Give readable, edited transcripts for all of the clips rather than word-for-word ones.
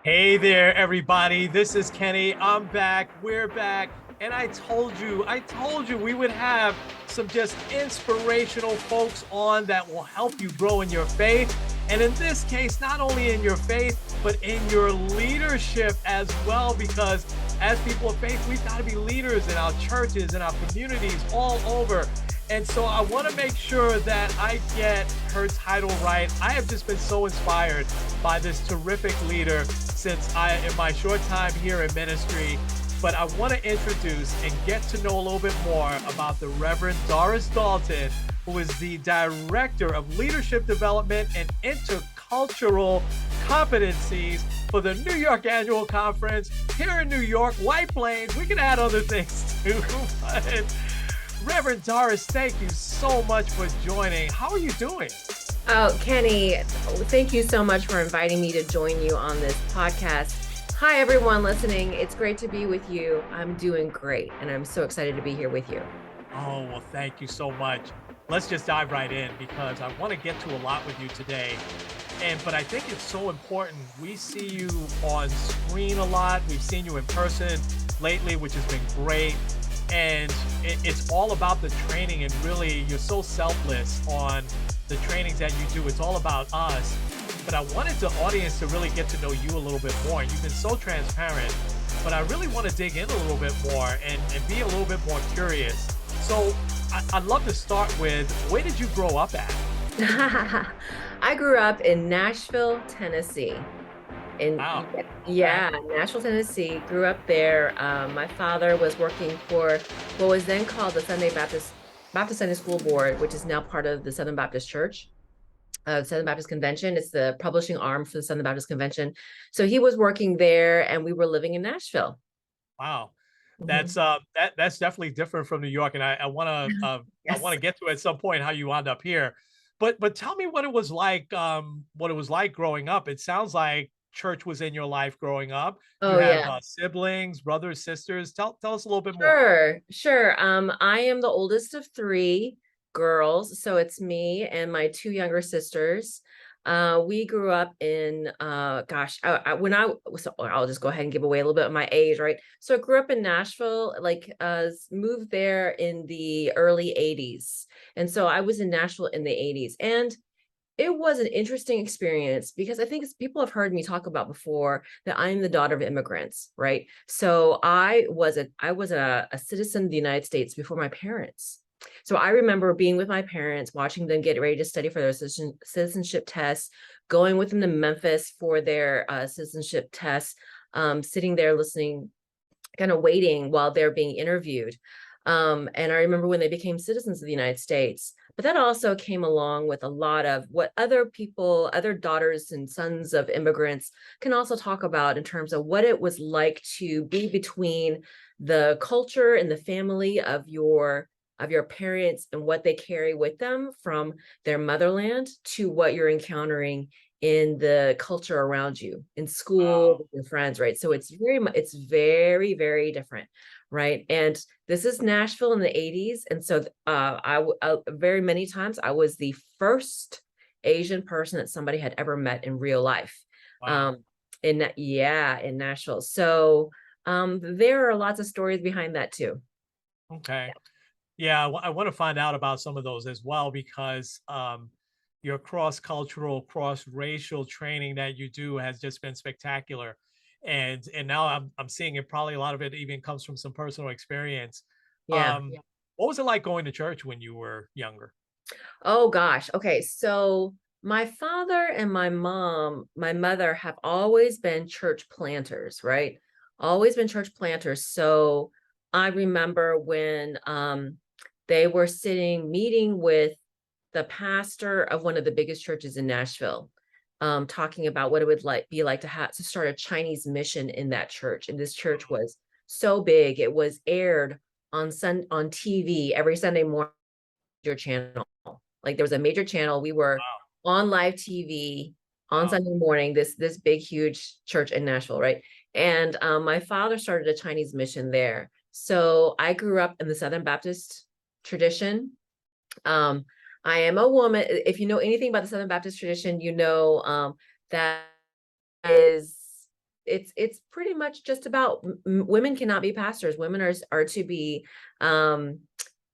Hey there, everybody. This is Kenny. I'm back. We're back. And I told you we would have some just inspirational folks on that will help you grow in your faith. And in this case, not only in your faith, but in your leadership as well, because as people of faith, we've got to be leaders in our churches, in our communities, all over. And so I want to make sure that I get her title right. I have just been so inspired by this terrific leader since in my short time here in ministry. But I want to introduce and get to know a little bit more about the Reverend Doris Dalton, who is the Director of Leadership Development and Intercultural Competencies for the New York Annual Conference here in New York, White Plains. We can add other things too, but Reverend Doris, thank you so much for joining. How are you doing? Oh, Kenny, thank you so much for inviting me to join you on this podcast. Hi, everyone listening. It's great to be with you. I'm doing great, and I'm so excited to be here with you. Oh, well, thank you so much. Let's just dive right in because I want to get to a lot with you today. But I think it's so important. We see you on screen a lot. We've seen you in person lately, which has been great. And it's all about the training, and really you're so selfless on the trainings that you do. It's all about us. But I wanted the audience to really get to know you a little bit more. You've been so transparent, but I really want to dig in a little bit more and be a little bit more curious. So I'd love to start with, where did you grow up at? I grew up in Nashville, Tennessee. In Wow. Okay. yeah, Nashville, Tennessee. Grew up there. My father was working for what was then called the Baptist Sunday School Board, which is now part of the Southern Baptist Church. Southern Baptist Convention. It's the publishing arm for the Southern Baptist Convention. So he was working there, and we were living in Nashville. Wow. Mhm. That's definitely different from New York. And I want Yes. to get to at some point how you wound up here. But tell me what it was like growing up. It sounds like church was in your life growing up. You Oh have yeah. siblings, brothers, sisters. Tell us a little bit more. Sure. I am the oldest of three girls, so it's me and my two younger sisters. We grew up in gosh, when I so I'll just go ahead and give away a little bit of my age, right? So I grew up in Nashville, like moved there in the early 80s. And so I was in Nashville in the 80s. And it was an interesting experience because I think people have heard me talk about before that I'm the daughter of immigrants, right? So I was a citizen of the United States before my parents. So I remember being with my parents, watching them get ready to study for their citizenship tests, going with them to Memphis for their citizenship tests, sitting there listening, kind of waiting while they're being interviewed. And I remember when they became citizens of the United States. But that also came along with a lot of what other people, other daughters and sons of immigrants can also talk about in terms of what it was like to be between the culture and the family of your parents and what they carry with them from their motherland to what you're encountering in the culture around you in school Wow. with your friends, right? So it's very, very different, right? And this is Nashville in the 80s. And so very many times I was the first Asian person that somebody had ever met in real life. Wow. Um, in Nashville. So there are lots of stories behind that too. Okay. Yeah, I want to find out about some of those as well because your cross-cultural, cross-racial training that you do has just been spectacular. And now I'm seeing it, probably a lot of it even comes from some personal experience. Yeah. Yeah. What was it like going to church when you were younger? Oh gosh. Okay. So my father and my mother have always been church planters, right? Always been church planters. So I remember when they were meeting with the pastor of one of the biggest churches in Nashville, talking about what it would be like to start a Chinese mission in that church. And this church was so big, it was aired on TV every Sunday morning channel. Like there was a major channel. We were on live TV on Wow. Sunday morning, this big, huge church in Nashville, right? And my father started a Chinese mission there. So I grew up in the Southern Baptist tradition. Um, I am a woman. If you know anything about the Southern Baptist tradition, you know that is it's pretty much just about women cannot be pastors. Women are to be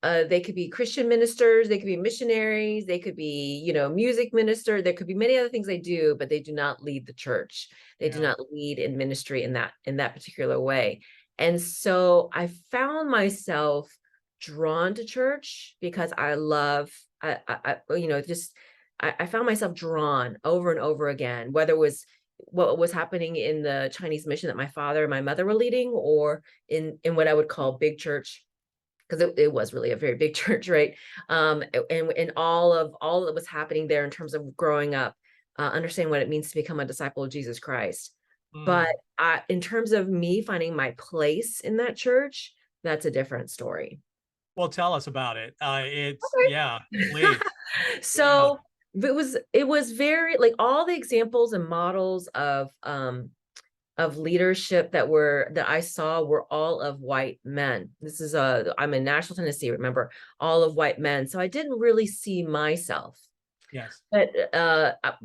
they could be Christian ministers, they could be missionaries, they could be, music minister. There could be many other things they do, but they do not lead the church. They do Yeah. not lead in ministry in that particular way. And so I found myself drawn to church because I love, just I found myself drawn over and over again, whether it was what was happening in the Chinese mission that my father and my mother were leading, or in what I would call big church, because it was really a very big church, right? And all that was happening there in terms of growing up, understanding what it means to become a disciple of Jesus Christ. But Mm. in terms of me finding my place in that church, that's a different story. Well, tell us about it. Okay. Yeah, please. Yeah. So it was very, like, all the examples and models of leadership that I saw were all of white men. I'm in Nashville, Tennessee, remember, all of white men. So I didn't really see myself. Yes. But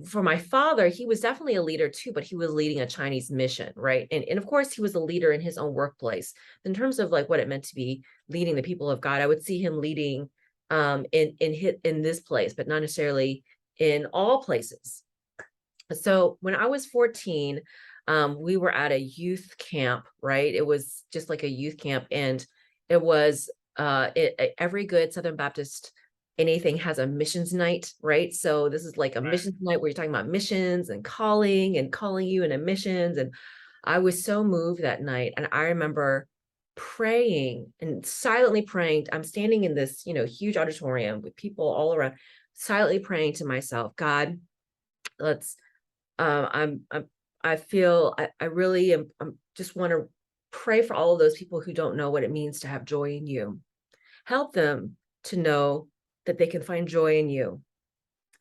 for my father, he was definitely a leader too, but he was leading a Chinese mission, right? And of course, he was a leader in his own workplace. In terms of like what it meant to be leading the people of God, I would see him leading in this place, but not necessarily in all places. So when I was 14, we were at a youth camp, right? It was just like a youth camp, and it was every good Southern Baptist anything has a missions night, right? So this is like a Right. missions night where you're talking about missions and calling you into missions. And I was so moved that night. And I remember praying and silently praying. I'm standing in this, huge auditorium with people all around, silently praying to myself, God, let's I'm I feel I really am just want to pray for all of those people who don't know what it means to have joy in you. Help them to know that they can find joy in you.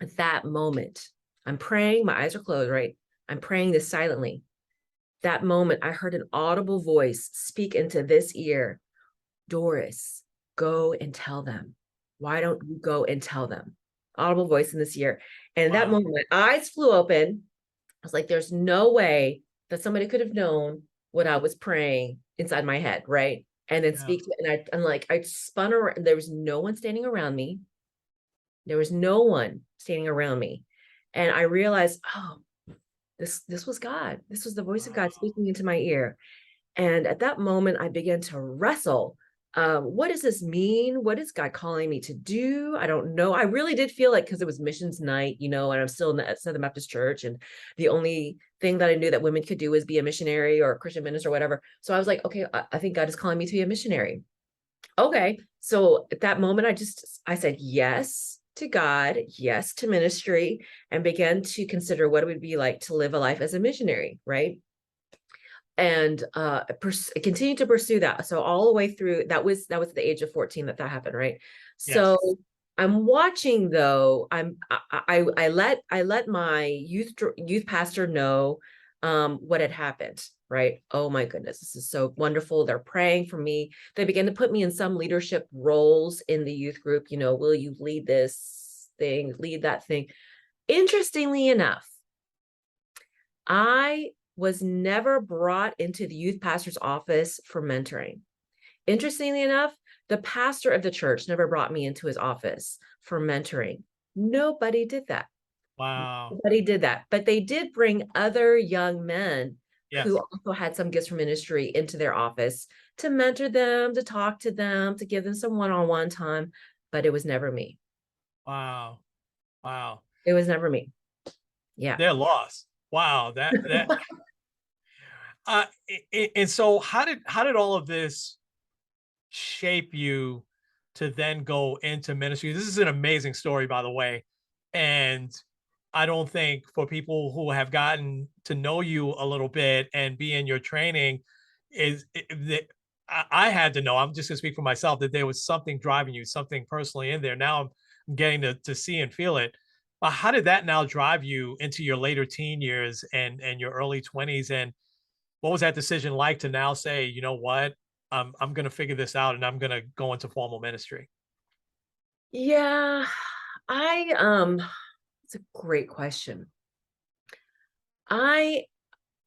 At that moment, I'm praying, my eyes are closed, right? I'm praying this silently. That moment, I heard an audible voice speak into this ear. Doris, go and tell them. Why don't you go and tell them? Audible voice in this ear. And in that Wow. moment, my eyes flew open. I was like, there's no way that somebody could have known what I was praying inside my head, right? And then Yeah. speak to, and I'm like, I spun around. There was no one standing around me. There was no one standing around me. And I realized, oh, this was God. This was the voice of God Wow. speaking into my ear. And at that moment, I began to wrestle. What does this mean? What is God calling me to do? I don't know. I really did feel like, because it was missions night, and I'm still in the Southern Baptist church, and the only thing that I knew that women could do was be a missionary or a Christian minister or whatever. So I was like, okay, I think God is calling me to be a missionary. Okay. So at that moment, I said yes to God, yes to ministry, and began to consider what it would be like to live a life as a missionary, right? And continue to pursue that. So all the way through, that was at the age of 14 that happened, right? Yes. So I'm watching, though. I let my youth pastor know what had happened, right? Oh my goodness, this is so wonderful. They're praying for me. They began to put me in some leadership roles in the youth group. Will you lead this thing, lead that thing? Interestingly enough, I was never brought into the youth pastor's office for mentoring. Interestingly enough, the pastor of the church never brought me into his office for mentoring. Nobody did that. Wow. Nobody did that. But they did bring other young men who Yes. also had some gifts for ministry into their office to mentor them, to talk to them, to give them some one-on-one time. But it was never me. Wow. Wow. It was never me. Yeah. They're lost. Wow. That uh and so how did all of this shape you to then go into ministry? This is an amazing story, by the way. And I don't think, for people who have gotten to know you a little bit and be in your training, that I had to know, I'm just gonna speak for myself, that there was something driving you, something personally in there. Now I'm getting to see and feel it. But how did that now drive you into your later teen years and your early 20s? And what was that decision like to now say, you know what, I'm gonna figure this out and I'm gonna go into formal ministry? Yeah. I it's a great question. I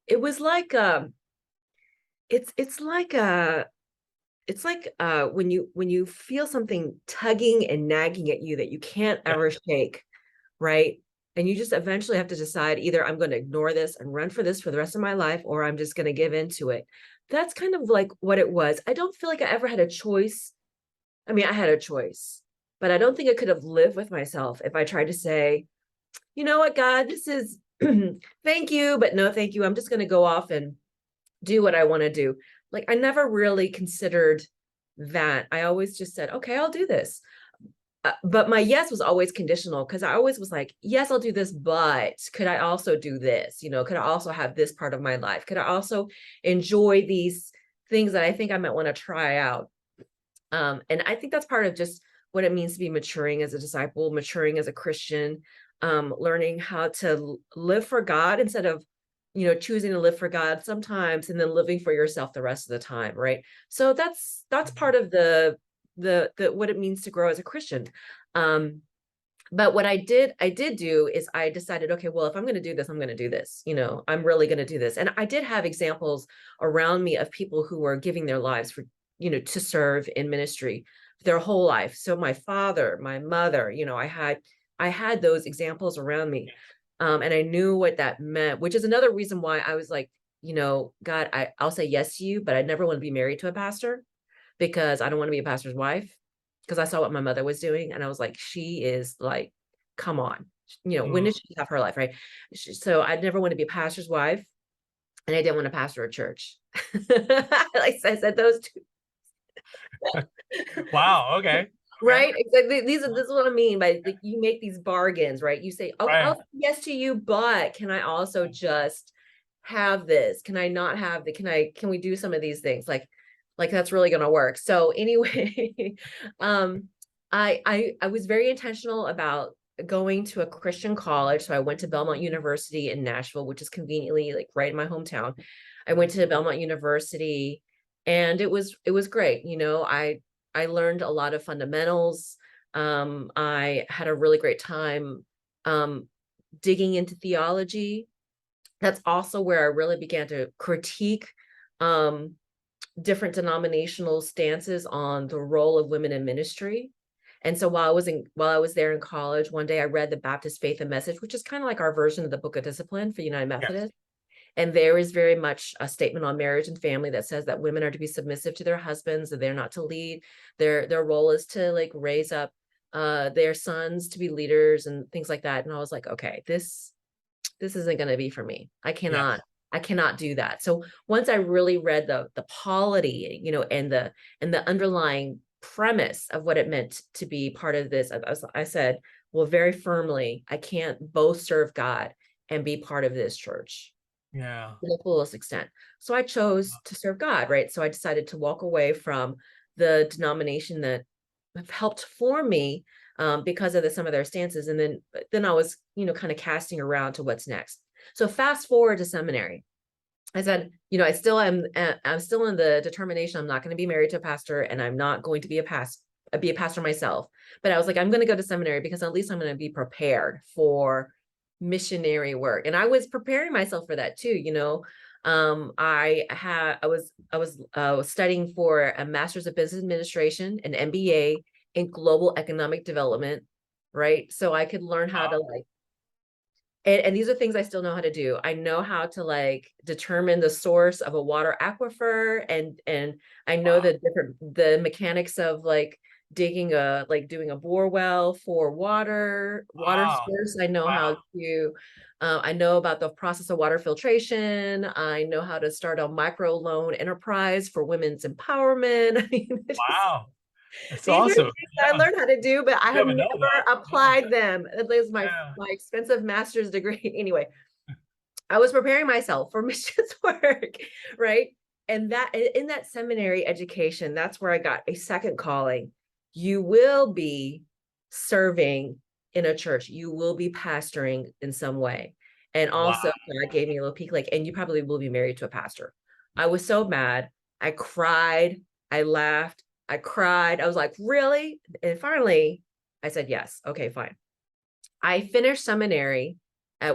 it was like it's like when you feel something tugging and nagging at you that you can't Yeah. ever shake, right? And you just eventually have to decide, either I'm going to ignore this and run for this for the rest of my life, or I'm just going to give into it. That's kind of like what it was. I don't feel like I ever had a choice. I mean, I had a choice, but I don't think I could have lived with myself if I tried to say, you know what, God, this is thank you, but no thank you. I'm just going to go off and do what I want to do. Like, I never really considered that. I always just said, okay, I'll do this. But my yes was always conditional, because I always was like, yes, I'll do this, but could I also do this? You know, could I also have this part of my life? Could I also enjoy these things that I think I might want to try out? And I think that's part of just what it means to be maturing as a disciple, maturing as a Christian, learning how to live for God instead of, you know, choosing to live for God sometimes and then living for yourself the rest of the time, right? So that's part of the what it means to grow as a Christian. Um, but what I did do is I decided, okay, well, if I'm going to do this, I'm going to do this. You know, I'm really going to do this. And I did have examples around me of people who were giving their lives for, you know, to serve in ministry their whole life. So my father, my mother, you know, I had those examples around me. And I knew what that meant, which is another reason why I was like, you know, God, I'll say yes to you, but I never want to be married to a pastor, because I don't want to be a pastor's wife, because I saw what my mother was doing and I was like, she is like, come on, you know, when Mm. did she have her life, right? So I'd never want to be a pastor's wife, and I didn't want to pastor a church. Like I said, those two. Wow. Okay. Okay. Right, exactly. This is what I mean by, like, you make these bargains, right? You say, okay, I'll Right. say yes to you, but can I also just have this? Can I not have the, can we do some of these things? Like that's really gonna work. So anyway, um, I was very intentional about going to a Christian college. So I went to Belmont University in Nashville, which is conveniently like right in my hometown. I went to Belmont University, and it was great. You know, I learned a lot of fundamentals. I had a really great time um, digging into theology. That's also where I really began to critique um, different denominational stances on the role of women in ministry. And so while I was there in college, one day I read the Baptist Faith and Message, which is kind of like our version of the Book of Discipline for United Yes. Methodist. And there is very much a statement on marriage and family that says that women are to be submissive to their husbands, that they're not to lead. Their role is to like raise up their sons to be leaders and things like that. And I was like, okay, this isn't going to be for me. Yes. I cannot do that. So once I really read the polity, you know, and the underlying premise of what it meant to be part of this, I said, well, very firmly, I can't both serve God and be part of this church Yeah. to the fullest extent. So I chose to serve God, right? So I decided to walk away from the denomination that have helped form me, because of some of their stances. And then I was, you know, kind of casting around to what's next. So fast forward to seminary. I said, you know, I'm still in the determination. I'm not going to be married to a pastor, and I'm not going to be a pastor myself. But I was like, I'm going to go to seminary because at least I'm going to be prepared for missionary work. And I was preparing myself for that too. You know, I was studying for a master's of business administration, an MBA in global economic development, right? So I could learn how to Wow. like, and these are things I still know how to do. I know how to like determine the source of a water aquifer, and I know Wow. the mechanics of like doing a bore well for water Wow. source. I know Wow. how to I know about the process of water filtration. I know how to start a micro loan enterprise for women's empowerment. I mean, Wow. That's these are awesome. things I Yeah. learned how to do, but I Yeah, have but no, never though. Yeah. applied them. It is Yeah. my expensive master's degree. Anyway, I was preparing myself for missions work, right? And that in that seminary education, that's where I got a second calling. You will be serving in a church. You will be pastoring in some way. And Wow. also God gave me a little peek, like, and you probably will be married to a pastor. I was so mad. I cried. I laughed. I cried. I was like, really? And finally, I said, yes. Okay, fine. I finished seminary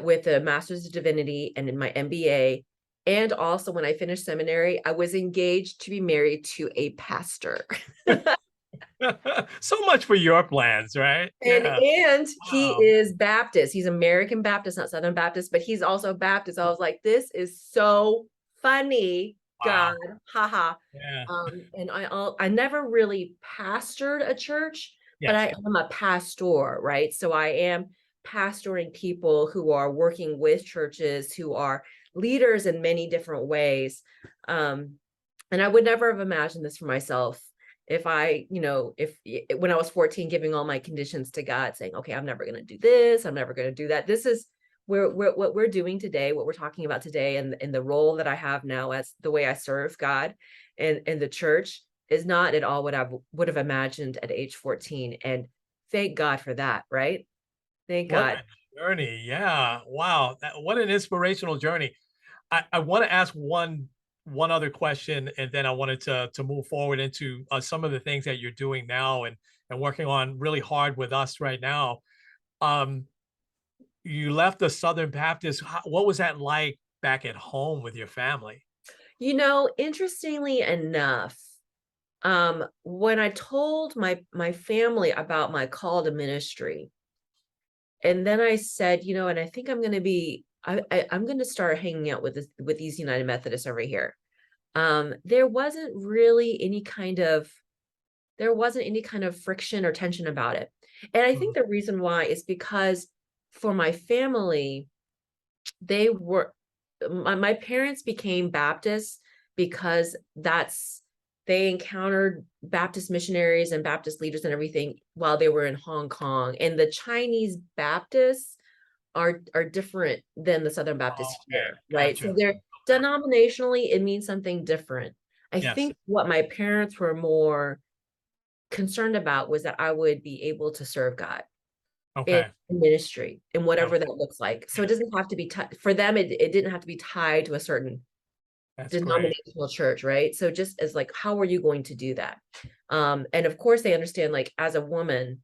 with a master's of divinity and in my MBA. And also when I finished seminary, I was engaged to be married to a pastor. So much for your plans, right? Yeah. And he Wow. is Baptist. He's American Baptist, not Southern Baptist, but he's also Baptist. I was like, this is so funny, God, Wow. haha. Yeah. And I never really pastored a church, but I Yes. am a pastor, right? So I am pastoring people who are working with churches, who are leaders in many different ways. And I would never have imagined this for myself if I, if when I was 14, giving all my conditions to God, saying, okay, I'm never going to do this, I'm never going to do that. This is what we're doing today, what we're talking about today, and the role that I have now as the way I serve God and the church is not at all what I would have imagined at age 14. And thank God for that, right? Thank What God. a journey. Yeah. Wow. What an inspirational journey. I want to ask one other question, and then I wanted to move forward into some of the things that you're doing now and working on really hard with us right now. Um, you left the Southern Baptist. What was that like back at home with your family? Interestingly enough, when I told my family about my call to ministry, and then I said, and I think I'm going to be, I'm going to start hanging out with these United Methodists over here. There wasn't really there wasn't any kind of friction or tension about it. And I Mhm. think the reason why is because for my family, they were my parents became Baptists because they encountered Baptist missionaries and Baptist leaders and everything while they were in Hong Kong. And the Chinese Baptists are different than the Southern Oh, Baptists okay. here, right? Gotcha. So they're Okay. denominationally, it means something different. I Yes. think what my parents were more concerned about was that I would be able to serve God in Okay. ministry and Okay. whatever that looks like. So it doesn't have to be for them, it didn't have to be tied to a certain That's great. denominational church, right? So just as like, how are you going to do that? And of course they understand, like, as a woman,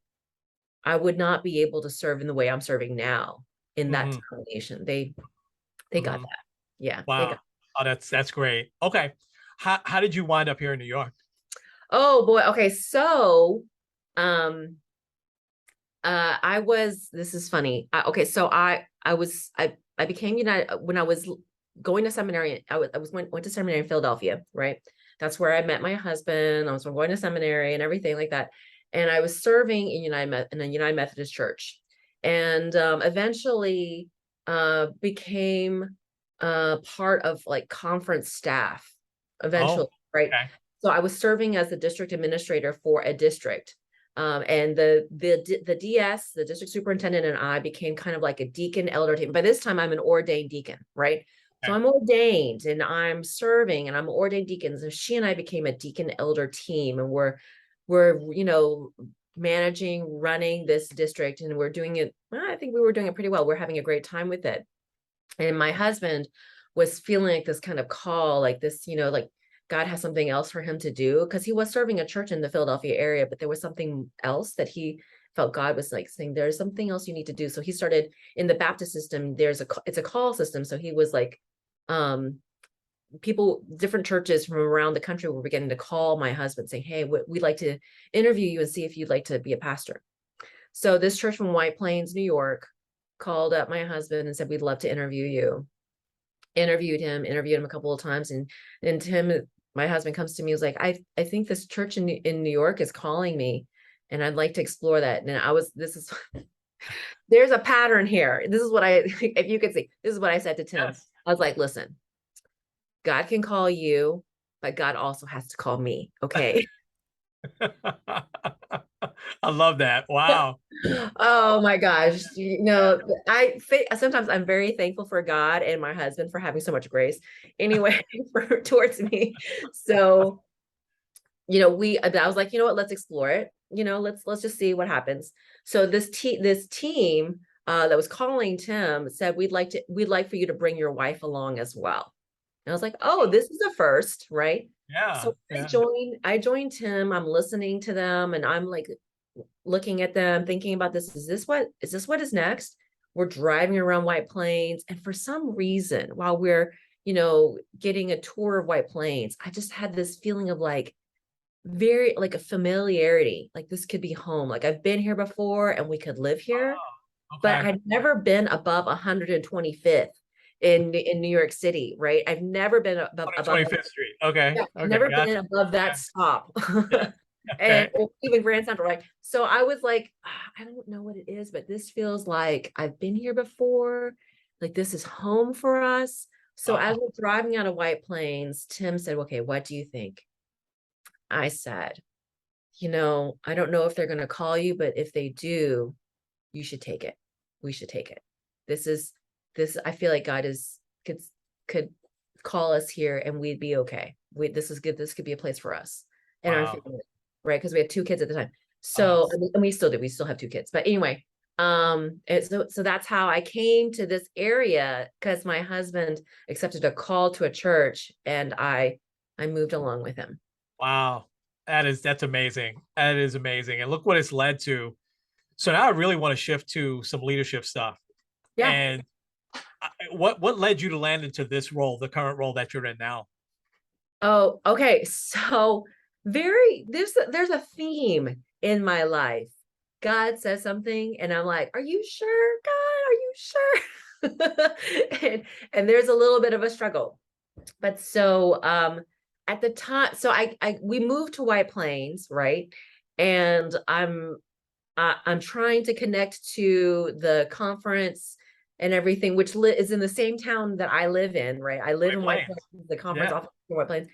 I would not be able to serve in the way I'm serving now in that Hmm. denomination. They got Hmm. that. Yeah, they got. Wow. Oh, that's great. Okay. How did you wind up here in New York? Oh boy. Okay, so um I was, this is funny. Okay, so I became United when I was going to seminary. Went to seminary in Philadelphia, right? That's where I met my husband. I was going to seminary and everything like that. And I was serving in a United Methodist church, and eventually became part of like conference staff. Eventually, Oh, right? okay. So I was serving as the district administrator for a district, and the DS, the district superintendent, and I became kind of like a deacon elder team. By this time, I'm an ordained deacon, right? So Okay. I'm ordained and I'm serving and I'm ordained deacons. And she and I became a deacon elder team, and we're managing, running this district, and we're doing it. Well, I think we were doing it pretty well. We're having a great time with it. And my husband was feeling like this kind of call, like this, like God has something else for him to do, because he was serving a church in the Philadelphia area, but there was something else that he felt God was like saying, there's something else you need to do. So he started in the Baptist system. It's a call system. So he was like, um, people, different churches from around the country were beginning to call my husband saying, hey, we'd like to interview you and see if you'd like to be a pastor. So this church from White Plains, New York, called up my husband and said, we'd love to interview you. Interviewed him a couple of times, and Tim, my husband, comes to me, was like, I think this church in New York is calling me, and I'd like to explore that. And this is there's a pattern here. This is what if you could see, this is what I said to Tim. Yes. I was like, listen, God can call you, but God also has to call me. Okay. I love that. Wow. Oh my gosh. Sometimes I'm very thankful for God and my husband for having so much grace anyway towards me. So, I was like, you know what, let's explore it. Let's just see what happens. So this team that was calling Tim said, we'd like for you to bring your wife along as well. And I was like, oh, this is a first, right? Yeah. So Yeah. I joined Tim. I'm listening to them and I'm like looking at them, thinking about this. Is this what is next? We're driving around White Plains. And for some reason, while we're getting a tour of White Plains, I just had this feeling of like very like a familiarity, like this could be home. Like I've been here before and we could live here, Oh, but okay. I'd never been above 125th in New York City, right? I've never been above 125th Street. Okay. yeah, I've Okay. never been Gotcha. above that Okay. stop. Yeah. And Okay. or even Grand Central, right? So I was like, I don't know what it is, but this feels like I've been here before. Like this is home for us. So as Wow. we're driving out of White Plains, Tim said, okay, what do you think? I said, I don't know if they're going to call you, but if they do, you should take it. We should take it. This is this. I feel like God could call us here and we'd be okay. This is good. This could be a place for us and our Wow. family, right? Because we had 2 kids at the time. Oh, So and we still do. We still have 2 kids. But anyway, so that's how I came to this area because my husband accepted a call to a church and I moved along with him. wow. That's amazing. That is amazing. And look what it's led to. So now I really want to shift to some leadership stuff. Yeah. And what led you to land into this role, the current role that you're in now? Oh, okay. So there's a theme in my life. God says something and I'm like, are you sure, God? Are you sure? and there's a little bit of a struggle. But so at the time, so I we moved to White Plains, right? And I'm trying to connect to the conference and everything, which is in the same town that I live in, right? I live White in White Plains. Plains, the conference Yeah. office in White Plains,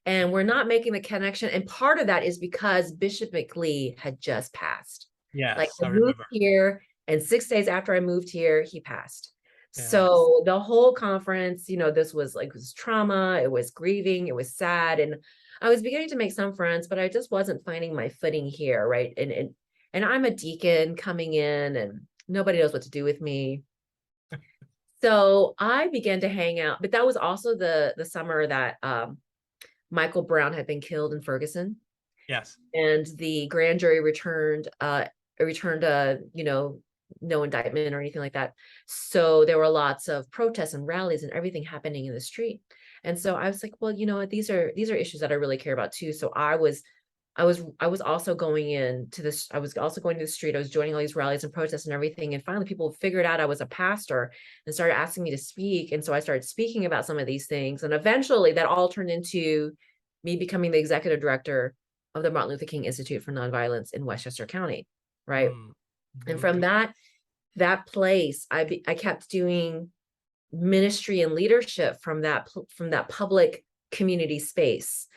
and we're not making the connection. And part of that is because Bishop McLee had just passed. Like Yes, I I moved remember. here, and 6 days after I moved here, he passed. Yes. So the whole conference, this was like, it was trauma, it was grieving, it was sad, and I was beginning to make some friends, but I just wasn't finding my footing here, right? And I'm a deacon coming in and nobody knows what to do with me. So I began to hang out, but that was also the summer that Michael Brown had been killed in Ferguson, Yes. and the grand jury returned no indictment or anything like that. So there were lots of protests and rallies and everything happening in the street. And so I was like, well, you know what, these are issues that I really care about too. So I was also going into this, I was also going to the street. I was joining all these rallies and protests and everything. And finally people figured out I was a pastor and started asking me to speak. And so I started speaking about some of these things. And eventually that all turned into me becoming the executive director of the Martin Luther King Institute for Nonviolence in Westchester County. Right. Mm. And from Okay. that place, I kept doing ministry and leadership from that public community space,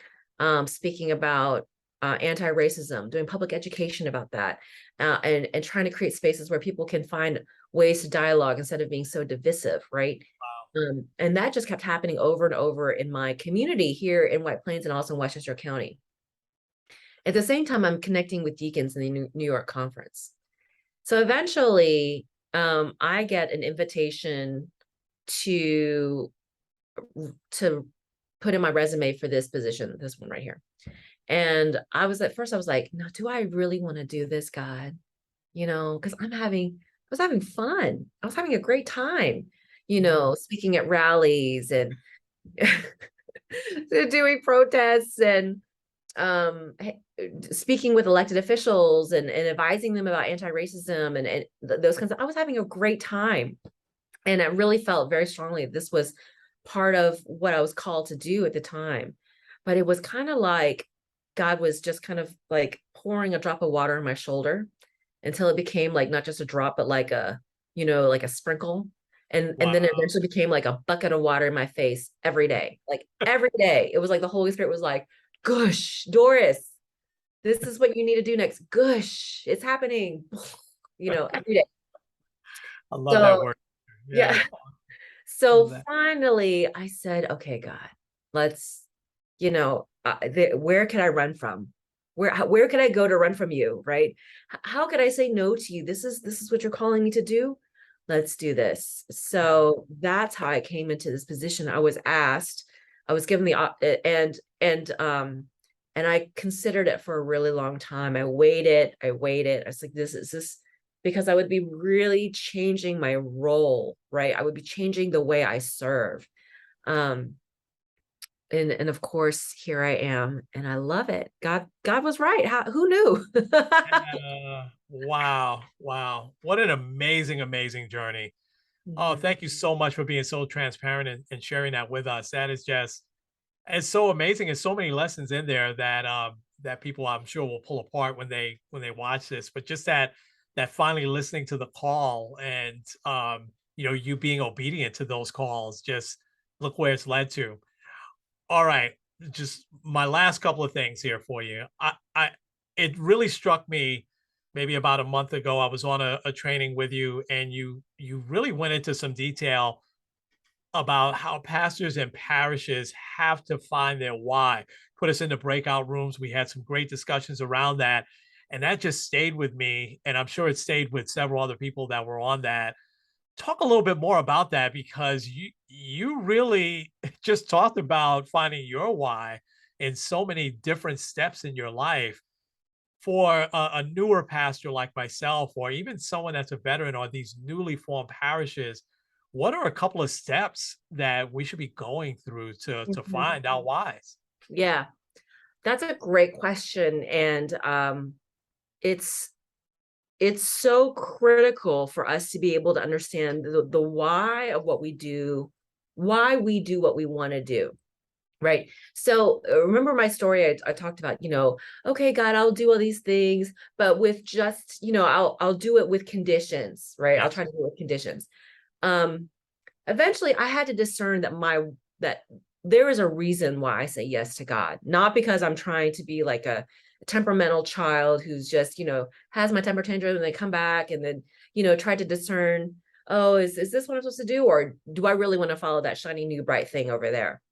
speaking about anti-racism, doing public education about that, and trying to create spaces where people can find ways to dialogue instead of being so divisive, right? And that just kept happening over and over in my community here in White Plains and also in Westchester County. At the same time, I'm connecting with deacons in the New York conference. So eventually, I get an invitation to put in my resume for this position, this one right here. And at first I was like, no, do I really want to do this, God? Because I was having fun. I was having a great time, Mm. speaking at rallies and doing protests and speaking with elected officials and advising them about anti-racism and those kinds of, I was having a great time. And I really felt very strongly this was part of what I was called to do at the time. But it was kind of like God was just kind of like pouring a drop of water on my shoulder until it became like not just a drop, but like like a sprinkle. And then it Wow. eventually became like a bucket of water in my face every day. Like every day. It was like the Holy Spirit was like, "Gush, Doris, this is what you need to do next. Gush, it's happening." Every day. I love that So word. yeah. Yeah. Love So that. finally I said, okay, God, let's, where could I run from? Where could I go to run from you? Right. How could I say no to you? This is what you're calling me to do. Let's do this. So that's how I came into this position. I was asked, I was given and I considered it for a really long time. I waited. I was like, this because I would be really changing my role, right? I would be changing the way I serve. Um, and of course, here I am, and I love it. God was right. Who knew? Wow. Wow. What an amazing, amazing journey. Oh, Mhm. thank you so much for being so transparent and sharing that with us. That is just, it's so amazing. There's so many lessons in there that that people I'm sure will pull apart when they watch this. But just that finally listening to the call and you being obedient to those calls, just look where it's led to. All right, just my last couple of things here for you. I it really struck me maybe about a month ago. I was on a training with you, and you really went into some detail about how pastors and parishes have to find their why. Put us into breakout rooms. We had some great discussions around that. And that just stayed with me. And I'm sure it stayed with several other people that were on that. Talk a little bit more about that, because you really just talked about finding your why in so many different steps in your life. For a newer pastor like myself, or even someone that's a veteran, or these newly formed parishes, what are a couple of steps that we should be going through to Mhm. find out whys? Yeah, that's a great question, and it's it's so critical for us to be able to understand the why of what we do, why we do what we want to do. Right. So remember my story, I talked about, okay, God, I'll do all these things, but with just, I'll do it with conditions, right? I'll Yes. try to do it with conditions. Um, Eventually I had to discern that there is a reason why I say yes to God, not because I'm trying to be like a temperamental child who's just, has my temper tantrum and they come back and then, try to discern, oh, is this what I'm supposed to do? Or do I really want to follow that shiny new bright thing over there?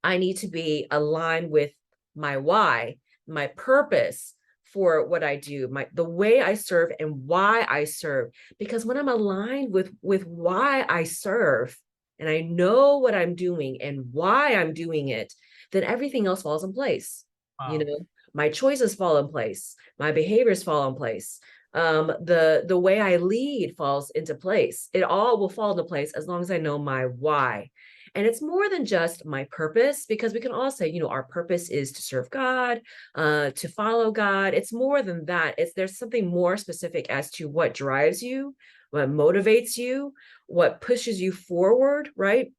I need to be aligned with my why, my purpose for what I do, the way I serve and why I serve. Because when I'm aligned with why I serve and I know what I'm doing and why I'm doing it, then everything else falls in place. You Wow. know, my choices fall in place, my behaviors fall in place. The way I lead falls into place. It all will fall into place as long as I know my why. And it's more than just my purpose, because we can all say, our purpose is to serve God, to follow God. It's more than that. There's something more specific as to what drives you, what motivates you, what pushes you forward, right?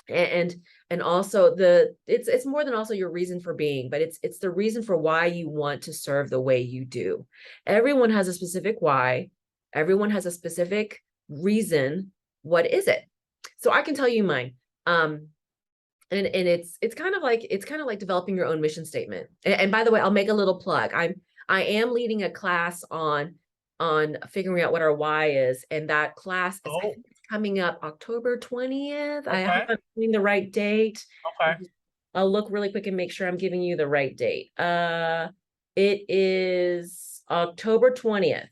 And and also it's more than also your reason for being, but it's the reason for why you want to serve the way you do. Everyone has a specific why. Everyone has a specific reason. What is it? So I can tell you mine. Um, and it's kind of like developing your own mission statement. And by the way, I'll make a little plug. I am leading a class on figuring out what our why is, and that class is, I Oh, think it's coming up October 20th. I hope okay. I'm giving the right date. Okay. I'll look really quick and make sure I'm giving you the right date. It is October 20th.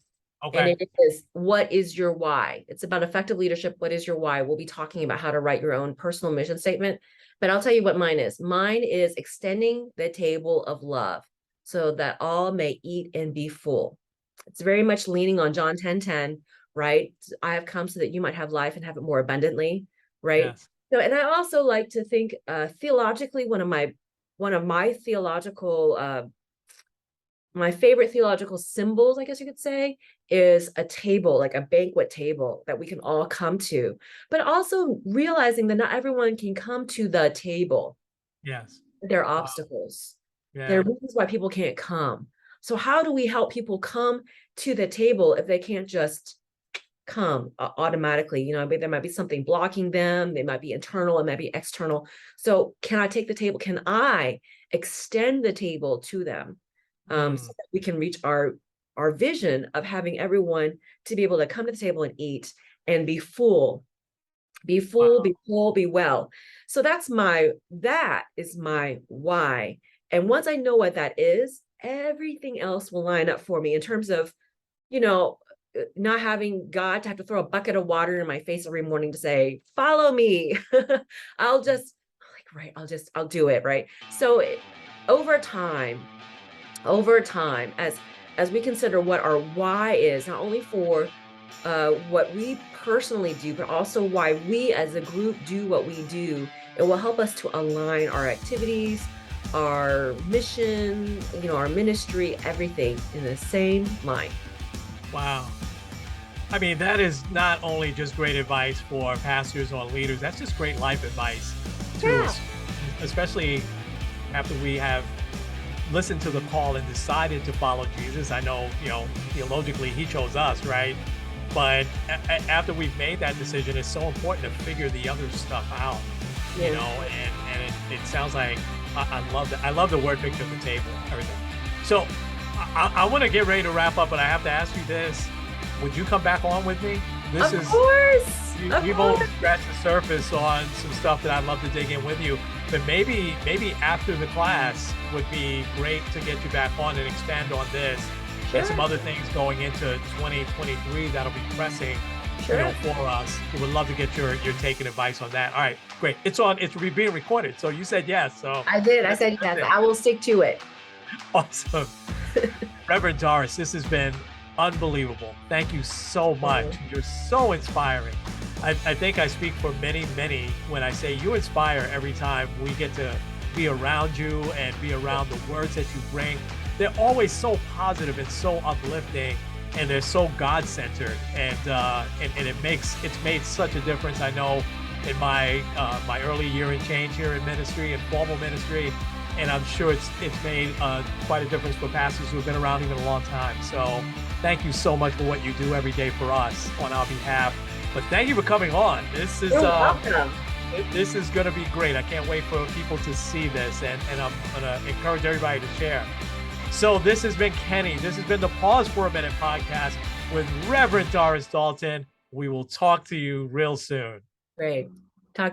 And Okay. it is, what is your why? It's about effective leadership. What is your why? We'll be talking about how to write your own personal mission statement. But I'll tell you what mine is. Mine is extending the table of love so that all may eat and be full. It's very much leaning on John 10:10, right? I have come so that you might have life and have it more abundantly, right? Yes. So, and I also like to think theologically, one of my theological my favorite theological symbols, I guess you could say, is a table, like a banquet table that we can all come to, but also realizing that not everyone can come to the table. Yes. There are Wow. obstacles. There are Yeah. reasons why people can't come. So how do we help people come to the table if they can't just come automatically? There might be something blocking them. They might be internal, it might be external. So can I take the table? Can I extend the table to them, so Mm. that we can reach our vision of having everyone to be able to come to the table and eat and be full, be full, Wow. be full, be well. So that is my why. And once I know what that is, everything else will line up for me in terms of, you know, not having God to have to throw a bucket of water in my face every morning to say, follow me. I'll just like, right, I'll do it. Right. So over time, as we consider what our why is, not only for what we personally do, but also why we as a group do what we do, It will help us to align our activities, our mission, our ministry, everything in the same line. Wow. I mean, that is not only just great advice for pastors or leaders, that's just great life advice to Yeah. us, especially after we have listened to the call and decided to follow Jesus. I know, theologically he chose us, right? But after we've made that decision, it's so important to figure the other stuff out, Yeah. and it sounds like I love that. I love the word picture of the table, everything. So I want to get ready to wrap up, but I have to ask you this. Would you come back on with me? Of course. We've only scratched the surface on some stuff that I'd love to dig in with you, but maybe after the class would be great to get you back on and expand on this and some other things going into 2023 that'll be pressing, Sure. for us. We would love to get your take and advice on that. All right, great. It's being recorded, so you said yes. So I did. I said yes. I will stick to it. awesome. Reverend Doris, this has been unbelievable. Thank you so much. You're so inspiring. I think I speak for many when I say you inspire every time we get to be around you and be around the words that you bring. They're always so positive and so uplifting, and they're so God-centered, and it's made such a difference. I know in my early year and change here in ministry and formal ministry, and I'm sure it's made quite a difference for pastors who have been around even a long time. So thank you so much for what you do every day for us on our behalf. But thank you for coming on. This is You're welcome. This is going to be great. I can't wait for people to see this, and I'm going to encourage everybody to share. So this has been Kenny. This has been the Pause for a Minute podcast with Reverend Doris Dalton. We will talk to you real soon. Great. Talk to you.